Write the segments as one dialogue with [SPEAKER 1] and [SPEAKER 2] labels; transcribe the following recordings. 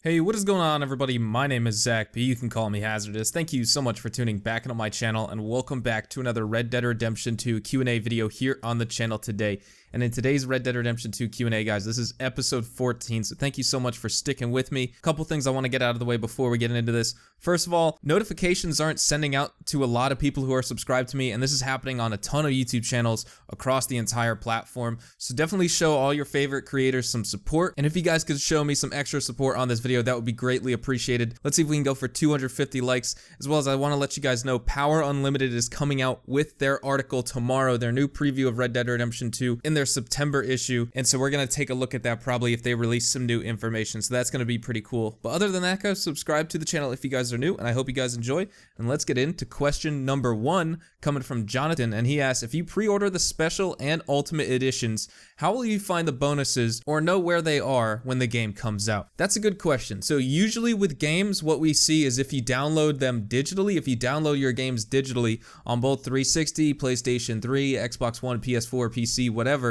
[SPEAKER 1] Hey, what is going on, everybody? My name is Zach, but you can call me Hazardous. Thank you so much for tuning back into my channel, and welcome back to another Red Dead Redemption 2 Q&A video here on the channel today. And in today's Red Dead Redemption 2 Q&A, guys, this is episode 14, so thank you so much for sticking with me. A couple things I want to get out of the way before we get into this. First of all, notifications aren't sending out to a lot of people who are subscribed to me, and this is happening on a ton of YouTube channels across the entire platform. So definitely show all your favorite creators some support, and if you guys could show me some extra support on this video, that would be greatly appreciated. Let's see if we can go for 250 likes, as well as I want to let you guys know Power Unlimited is coming out with their article tomorrow, their new preview of Red Dead Redemption 2 in their September issue, and so we're going to take a look at that probably if they release some new information, so that's going to be pretty cool. But other than that, guys, subscribe to the channel if you guys are new, and I hope you guys enjoy. And let's get into question number 1, coming from Jonathan, and he asks, if you pre-order the special and ultimate editions, how will you find the bonuses or know where they are when the game comes out? That's a good question. So usually with games, what we see is if you download them digitally, if you download your games digitally on both 360, PlayStation 3, Xbox One, PS4, PC, whatever,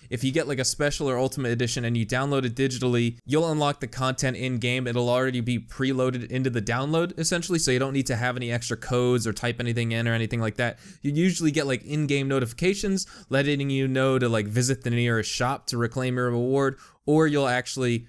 [SPEAKER 1] if you get like a special or ultimate edition and you download it digitally, you'll unlock the content in-game. It'll already be preloaded into the download, essentially, so you don't need to have any extra codes or type anything in or anything like that. You usually get like in-game notifications letting you know to like visit the nearest shop to reclaim your reward, or you'll actually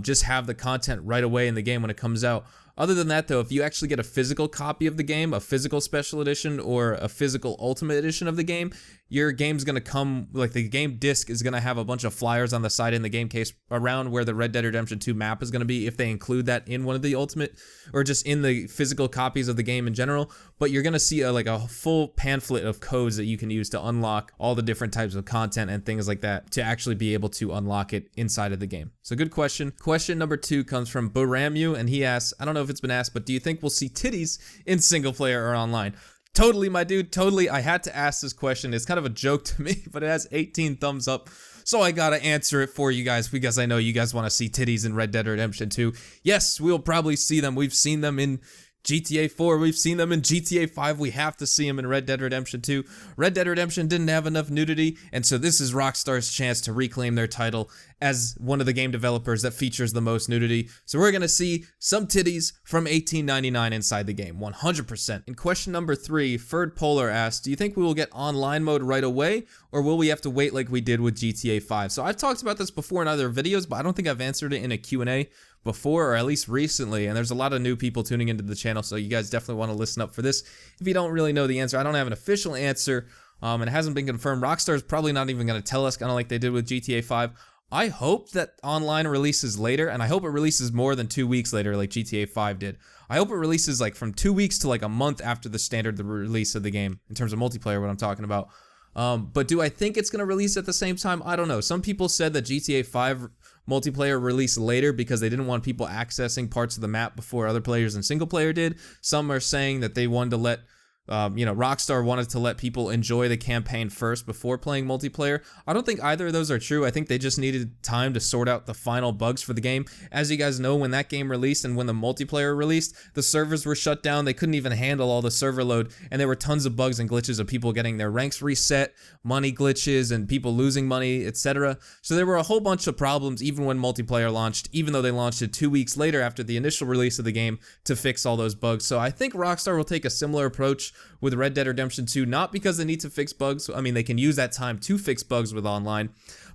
[SPEAKER 1] just have the content right away in the game when it comes out. Other than that, though, if you actually get a physical copy of the game, a physical special edition or a physical ultimate edition of the game, your game's gonna come, like the game disc is gonna have a bunch of flyers on the side in the game case around where the Red Dead Redemption 2 map is gonna be, if they include that in one of the ultimate or just in the physical copies of the game in general. But you're gonna see like a full pamphlet of codes that you can use to unlock all the different types of content and things like that to actually be able to unlock it inside of the game. So good question. Question number 2 comes from Baramu, and he asks, I don't know if it's been asked, but do you think we'll see titties in single player or online? Totally, my dude, totally. I had to ask this question. It's kind of a joke to me, but it has 18 thumbs up, so I gotta answer it for you guys because I know you guys want to see titties in Red Dead Redemption 2. Yes, we'll probably see them. We've seen them in GTA 4, we've seen them in GTA 5, we have to see them in Red Dead Redemption 2. Red Dead Redemption didn't have enough nudity, and so this is Rockstar's chance to reclaim their title as one of the game developers that features the most nudity. So we're gonna see some titties from 1899 inside the game, 100%. In question number 3, Ferd Polar asked, do you think we will get online mode right away, or will we have to wait like we did with GTA 5? So I've talked about this before in other videos, but I don't think I've answered it in a Q&A before, or at least recently, and there's a lot of new people tuning into the channel, so you guys definitely want to listen up for this. If you don't really know the answer, I don't have an official answer, and it hasn't been confirmed. Rockstar's probably not even going to tell us, kind of like they did with GTA 5. I hope that online releases later, and I hope it releases more than 2 weeks later like GTA 5 did. I hope it releases like from 2 weeks to like a month after the standard release of the game, in terms of multiplayer, what I'm talking about. But do I think it's going to release at the same time? I don't know. Some people said that GTA 5 multiplayer released later because they didn't want people accessing parts of the map before other players in single player did. Some are saying that they wanted to let Rockstar wanted to let people enjoy the campaign first before playing multiplayer. I don't think either of those are true. I think they just needed time to sort out the final bugs for the game. As you guys know, when that game released and when the multiplayer released, the servers were shut down. They couldn't even handle all the server load, and there were tons of bugs and glitches of people getting their ranks reset, money glitches, and people losing money, etc. So there were a whole bunch of problems even when multiplayer launched, even though they launched it 2 weeks later after the initial release of the game to fix all those bugs. So I think Rockstar will take a similar approach with Red Dead Redemption 2, not because they need to fix bugs. I mean, they can use that time to fix bugs with online,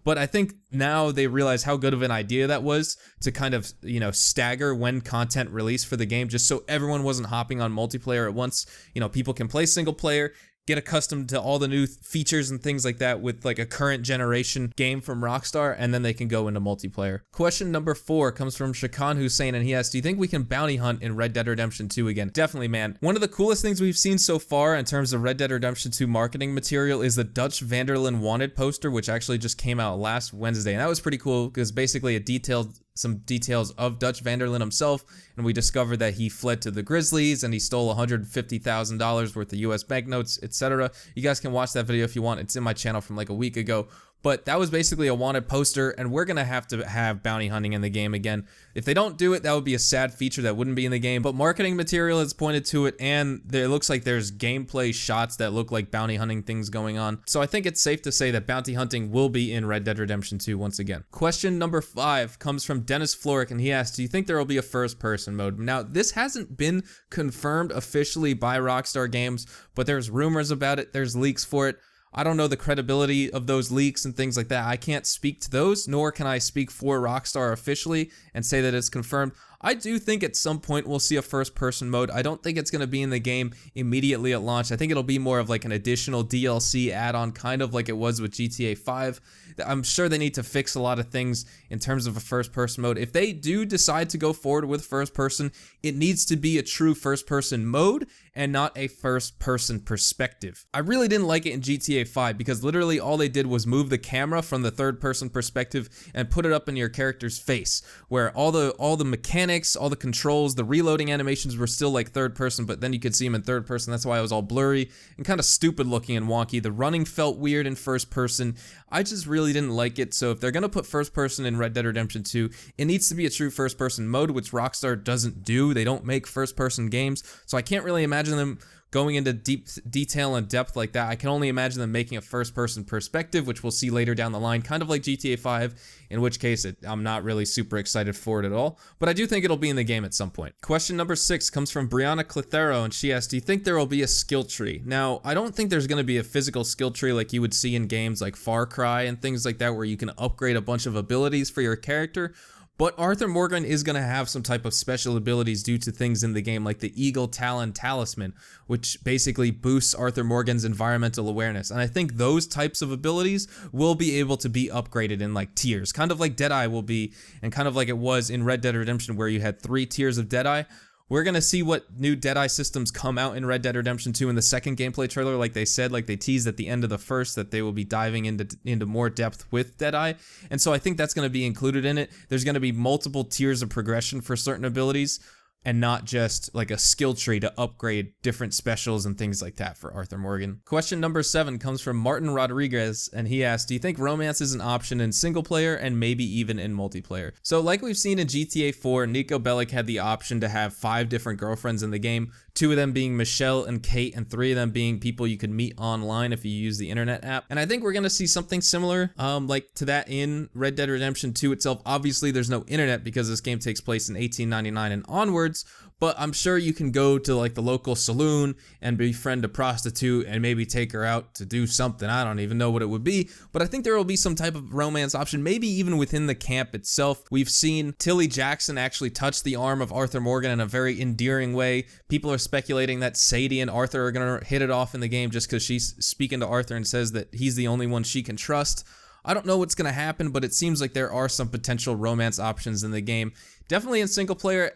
[SPEAKER 1] but I think now they realize how good of an idea that was to kind of, stagger when content released for the game, just so everyone wasn't hopping on multiplayer at once. People can play single player, get accustomed to all the new features and things like that with like a current generation game from Rockstar, and then they can go into multiplayer. Question number 4 comes from Shakan Hussein, and he asks, do you think we can bounty hunt in Red Dead Redemption 2 again? Definitely, man. One of the coolest things we've seen so far in terms of Red Dead Redemption 2 marketing material is the Dutch van der Linde Wanted poster, which actually just came out last Wednesday, and that was pretty cool because basically it detailed some details of Dutch van der Linde himself, and we discovered that he fled to the Grizzlies and he stole $150,000 worth of US banknotes, etc. You guys can watch that video if you want. It's in my channel from like a week ago. but that was basically a wanted poster, and we're gonna have to have bounty hunting in the game again. If they don't do it, that would be a sad feature that wouldn't be in the game, but marketing material has pointed to it, and it looks like there's gameplay shots that look like bounty hunting things going on. So I think it's safe to say that bounty hunting will be in Red Dead Redemption 2 once again. Question number 5 comes from Dennis Floric, and he asks, do you think there will be a first-person mode? Now, this hasn't been confirmed officially by Rockstar Games, but there's rumors about it, there's leaks for it. I don't know the credibility of those leaks and things like that. I can't speak to those, nor can I speak for Rockstar officially and say that it's confirmed. I do think at some point we'll see a first-person mode. I don't think it's going to be in the game immediately at launch. I think it'll be more of like an additional DLC add-on, kind of like it was with GTA 5. I'm sure they need to fix a lot of things in terms of a first-person mode. If they do decide to go forward with first-person, it needs to be a true first-person mode and not a first-person perspective. I really didn't like it in GTA 5 because literally all they did was move the camera from the third-person perspective and put it up in your character's face, where all the mechanics, all the controls, the reloading animations were still like third person, but then you could see them in third person. That's why it was all blurry and kind of stupid looking and wonky. The running felt weird in first person. I just really didn't like it. So if they're going to put first person in Red Dead Redemption 2, it needs to be a true first person mode, which Rockstar doesn't do. They don't make first person games. So I can't really imagine them going into deep detail and depth like that. I can only imagine them making a first-person perspective, which we'll see later down the line, kind of like GTA 5, in which case I'm not really super excited for it at all, but I do think it'll be in the game at some point. Question number 6 comes from Brianna Clithero, and she asks, do you think there will be a skill tree? Now, I don't think there's going to be a physical skill tree like you would see in games like Far Cry and things like that, where you can upgrade a bunch of abilities for your character. But Arthur Morgan is going to have some type of special abilities due to things in the game, like the Eagle Talon Talisman, which basically boosts Arthur Morgan's environmental awareness. And I think those types of abilities will be able to be upgraded in like tiers, kind of like Deadeye will be, and kind of like it was in Red Dead Redemption where you had 3 tiers of Deadeye. We're going to see what new Deadeye systems come out in Red Dead Redemption 2 in the second gameplay trailer, like they said, like they teased at the end of the first, that they will be diving into more depth with Deadeye. And so I think that's going to be included in it. There's going to be multiple tiers of progression for certain abilities, and not just like a skill tree to upgrade different specials and things like that for Arthur Morgan. Question number 7 comes from Martin Rodriguez, and he asks, do you think romance is an option in single player and maybe even in multiplayer? So like we've seen in GTA 4, Nico Bellic had the option to have 5 different girlfriends in the game, 2 of them being Michelle and Kate, and 3 of them being people you could meet online if you use the internet app. And I think we're gonna see something similar like to that in Red Dead Redemption 2 itself. Obviously there's no internet because this game takes place in 1899 and onwards, but I'm sure you can go to like the local saloon and befriend a prostitute and maybe take her out to do something. I don't even know what it would be, but I think there will be some type of romance option, maybe even within the camp itself. We've seen Tilly Jackson actually touch the arm of Arthur Morgan in a very endearing way. People are speculating that Sadie and Arthur are gonna hit it off in the game just because she's speaking to Arthur and says that he's the only one she can trust. I don't know what's going to happen, but it seems like there are some potential romance options in the game. Definitely in single player,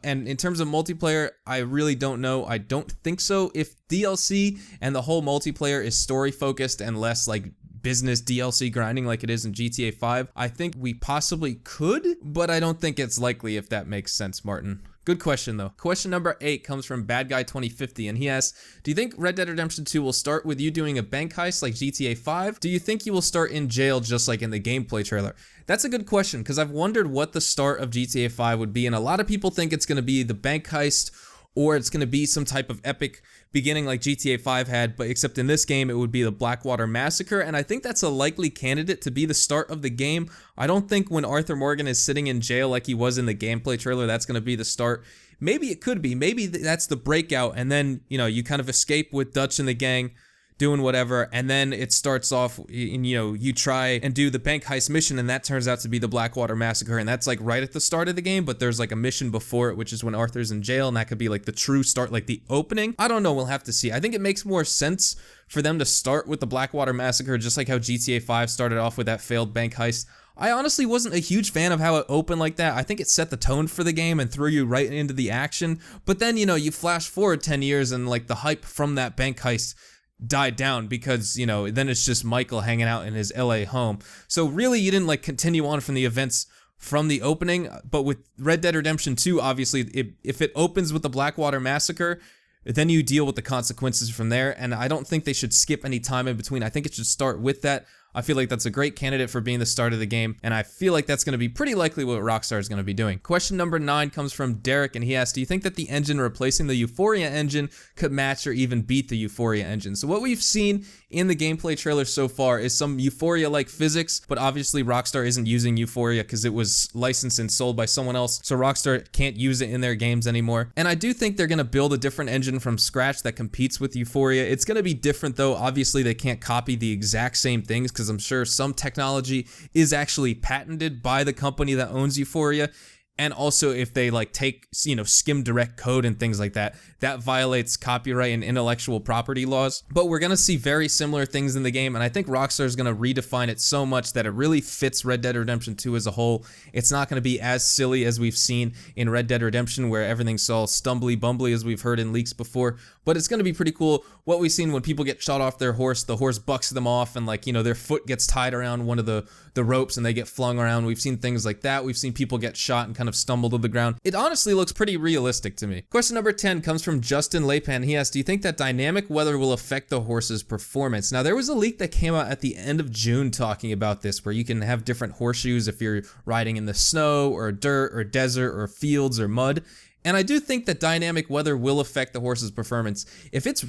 [SPEAKER 1] and in terms of multiplayer, I really don't know. I don't think so. If DLC and the whole multiplayer is story focused and less like business DLC grinding like it is in GTA 5, I think we possibly could, but I don't think it's likely, if that makes sense, Martin. Good question though. Question number 8 comes from Bad Guy 2050, and he asks, do you think Red Dead Redemption 2 will start with you doing a bank heist like GTA 5? Do you think you will start in jail just like in the gameplay trailer? That's a good question, because I've wondered what the start of GTA 5 would be, and a lot of people think it's going to be the bank heist, or it's going to be some type of epic beginning like GTA 5 had, but except in this game, it would be the Blackwater Massacre, and I think that's a likely candidate to be the start of the game. I don't think when Arthur Morgan is sitting in jail like he was in the gameplay trailer, that's going to be the start. Maybe it could be. Maybe that's the breakout, and then, you know, you kind of escape with Dutch and the gang doing whatever, and then it starts off, and you know, you try and do the bank heist mission, and that turns out to be the Blackwater Massacre, and that's like right at the start of the game, but there's like a mission before it, which is when Arthur's in jail, and that could be like the true start, like the opening. I don't know, we'll have to see. I think it makes more sense for them to start with the Blackwater Massacre, just like how GTA 5 started off with that failed bank heist. I honestly wasn't a huge fan of how it opened like that. I think it set the tone for the game and threw you right into the action, but then, you know, you flash forward 10 years and like the hype from that bank heist died down because, you know, then it's just Michael hanging out in his LA home. So really you didn't like continue on from the events from the opening, but with Red Dead Redemption 2, obviously if it opens with the Blackwater Massacre, then you deal with the consequences from there, and I don't think they should skip any time in between. I think it should start with that. I feel like that's a great candidate for being the start of the game, and I feel like that's going to be pretty likely what Rockstar is going to be doing. Question number 9 comes from Derek, and he asked, do you think that the engine replacing the Euphoria engine could match or even beat the Euphoria engine? So what we've seen in the gameplay trailer so far is some Euphoria-like physics, but obviously Rockstar isn't using Euphoria because it was licensed and sold by someone else, so Rockstar can't use it in their games anymore. And I do think they're going to build a different engine from scratch that competes with Euphoria. It's going to be different though. Obviously they can't copy the exact same things because I'm sure some technology is actually patented by the company that owns Euphoria. And also if they like take, skim direct code and things like that, that violates copyright and intellectual property laws. But we're gonna see very similar things in the game, and I think Rockstar is gonna redefine it so much that it really fits Red Dead Redemption 2 as a whole. It's not gonna be as silly as we've seen in Red Dead Redemption, where everything's all stumbly bumbly as we've heard in leaks before, but it's gonna be pretty cool. What we've seen when people get shot off their horse, the horse bucks them off and their foot gets tied around one of the ropes and they get flung around. We've seen things like that. We've seen people get shot and kind of stumble to the ground. It honestly looks pretty realistic to me. Question number 10 comes from Justin Lepan. He asked, do you think that dynamic weather will affect the horse's performance? Now, there was a leak that came out at the end of June talking about this, where you can have different horseshoes if you're riding in the snow or dirt or desert or fields or mud. And I do think that dynamic weather will affect the horse's performance. If it's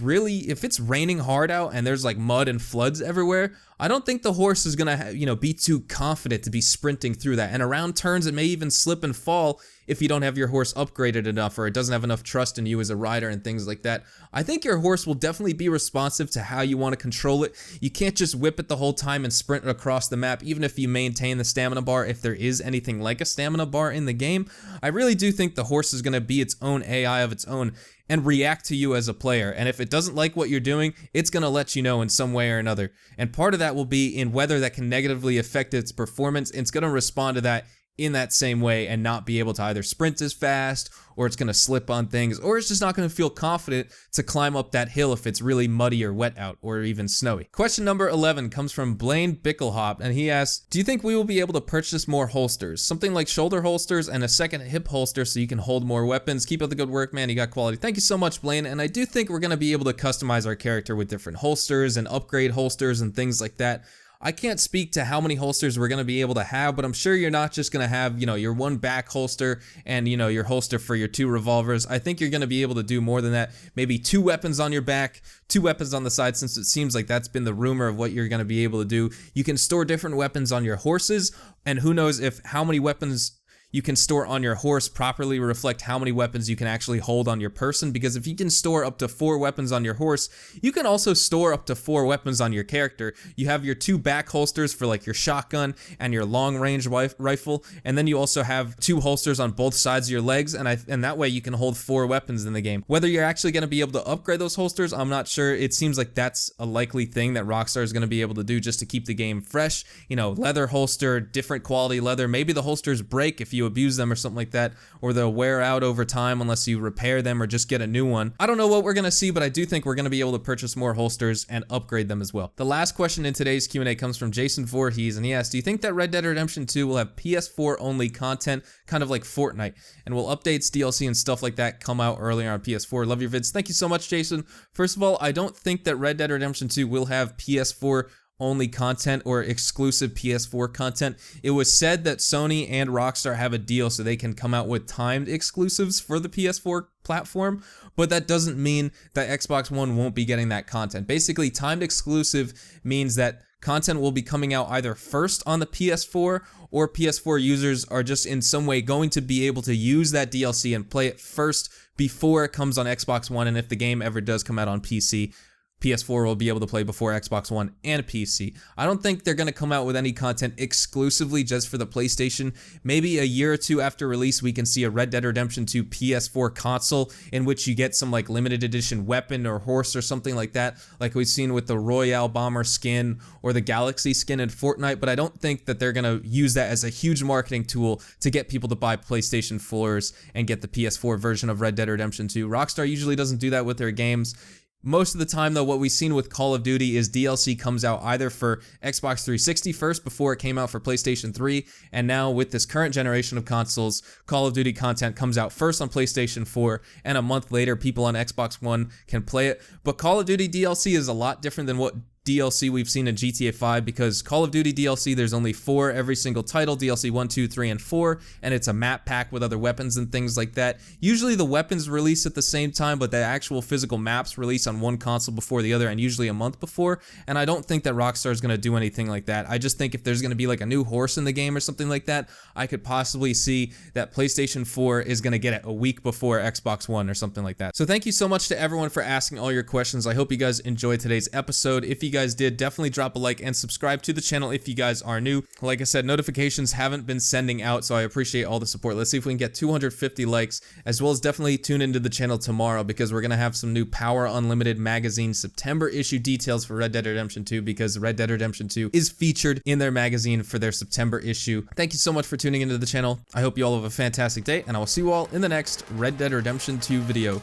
[SPEAKER 1] raining hard out and there's like mud and floods everywhere, I don't think the horse is gonna, be too confident to be sprinting through that. And around turns, it may even slip and fall if you don't have your horse upgraded enough, or it doesn't have enough trust in you as a rider and things like that. I think your horse will definitely be responsive to how you want to control it. You can't just whip it the whole time and sprint across the map, even if you maintain the stamina bar, if there is anything like a stamina bar in the game. I really do think the horse is gonna be its own AI of its own and react to you as a player. And if it doesn't like what you're doing, it's gonna let you know in some way or another. And part of that will be in weather that can negatively affect its performance. It's gonna respond to that in that same way and not be able to either sprint as fast, or it's gonna slip on things, or it's just not gonna feel confident to climb up that hill if it's really muddy or wet out, or even snowy. Question number 11 comes from Blaine Bickelhop, and he asks, do you think we will be able to purchase more holsters? Something like shoulder holsters and a second hip holster so you can hold more weapons. Keep up the good work, man, you got quality. Thank you so much, Blaine, and I do think we're gonna be able to customize our character with different holsters and upgrade holsters and things like that. I can't speak to how many holsters we're going to be able to have, but I'm sure you're not just going to have, your one back holster and, your holster for your 2 revolvers. I think you're going to be able to do more than that. Maybe 2 weapons on your back, 2 weapons on the side, since it seems like that's been the rumor of what you're going to be able to do. You can store different weapons on your horses, and who knows if how many weapons you can store on your horse properly reflect how many weapons you can actually hold on your person, because if you can store up to 4 weapons on your horse, you can also store up to 4 weapons on your character. You have your 2 back holsters for like your shotgun and your long range rifle, and then you also have 2 holsters on both sides of your legs, and that way you can hold 4 weapons in the game. Whether you're actually going to be able to upgrade those holsters, I'm not sure. It seems like that's a likely thing that Rockstar is going to be able to do just to keep the game fresh. Leather holster, different quality leather. Maybe the holsters break if you abuse them or something like that, or they'll wear out over time unless you repair them or just get a new one. I don't know what we're gonna see, but I do think we're gonna be able to purchase more holsters and upgrade them as well. The last question in today's Q&A comes from Jason Voorhees, and he asked, do you think that Red Dead Redemption 2 will have PS4 only content, kind of like Fortnite, and will updates, DLC, and stuff like that come out earlier on PS4? Love your vids. Thank you so much, Jason. First of all, I don't think that Red Dead Redemption 2 will have PS4 only content or exclusive PS4 content. It was said that Sony and Rockstar have a deal so they can come out with timed exclusives for the PS4 platform, but that doesn't mean that Xbox One won't be getting that content. Basically, timed exclusive means that content will be coming out either first on the PS4, or PS4 users are just in some way going to be able to use that DLC and play it first before it comes on Xbox One. And if the game ever does come out on PC, PS4 will be able to play before Xbox One and PC. I don't think they're going to come out with any content exclusively just for the PlayStation. Maybe a year or 2 after release, we can see a Red Dead Redemption 2 PS4 console in which you get some like limited edition weapon or horse or something like that, like we've seen with the Royale Bomber skin or the Galaxy skin in Fortnite. But I don't think that they're going to use that as a huge marketing tool to get people to buy PlayStation 4s and get the PS4 version of Red Dead Redemption 2. Rockstar usually doesn't do that with their games. Most of the time, though, what we've seen with Call of Duty is DLC comes out either for Xbox 360 first before it came out for PlayStation 3, and now with this current generation of consoles, Call of Duty content comes out first on PlayStation 4, and a month later, people on Xbox One can play it. But Call of Duty DLC is a lot different than what DLC we've seen in GTA 5, because Call of Duty DLC, there's only 4 every single title, DLC 1, 2, 3, and 4, and it's a map pack with other weapons and things like that. Usually the weapons release at the same time, but the actual physical maps release on one console before the other, and usually a month before, and I don't think that Rockstar is going to do anything like that. I just think if there's going to be like a new horse in the game or something like that, I could possibly see that PlayStation 4 is going to get it a week before Xbox One or something like that. So thank you so much to everyone for asking all your questions. I hope you guys enjoyed today's episode. If you guys did, definitely drop a like and subscribe to the channel if you guys are new. Like I said, notifications haven't been sending out, so I appreciate all the support. Let's see if we can get 250 likes, as well as definitely tune into the channel tomorrow, because we're going to have some new Power Unlimited magazine September issue details for Red Dead Redemption 2, because Red Dead Redemption 2 is featured in their magazine for their September issue. Thank you so much for tuning into the channel. I hope you all have a fantastic day, and I will see you all in the next Red Dead Redemption 2 video.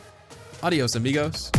[SPEAKER 1] Adios, amigos.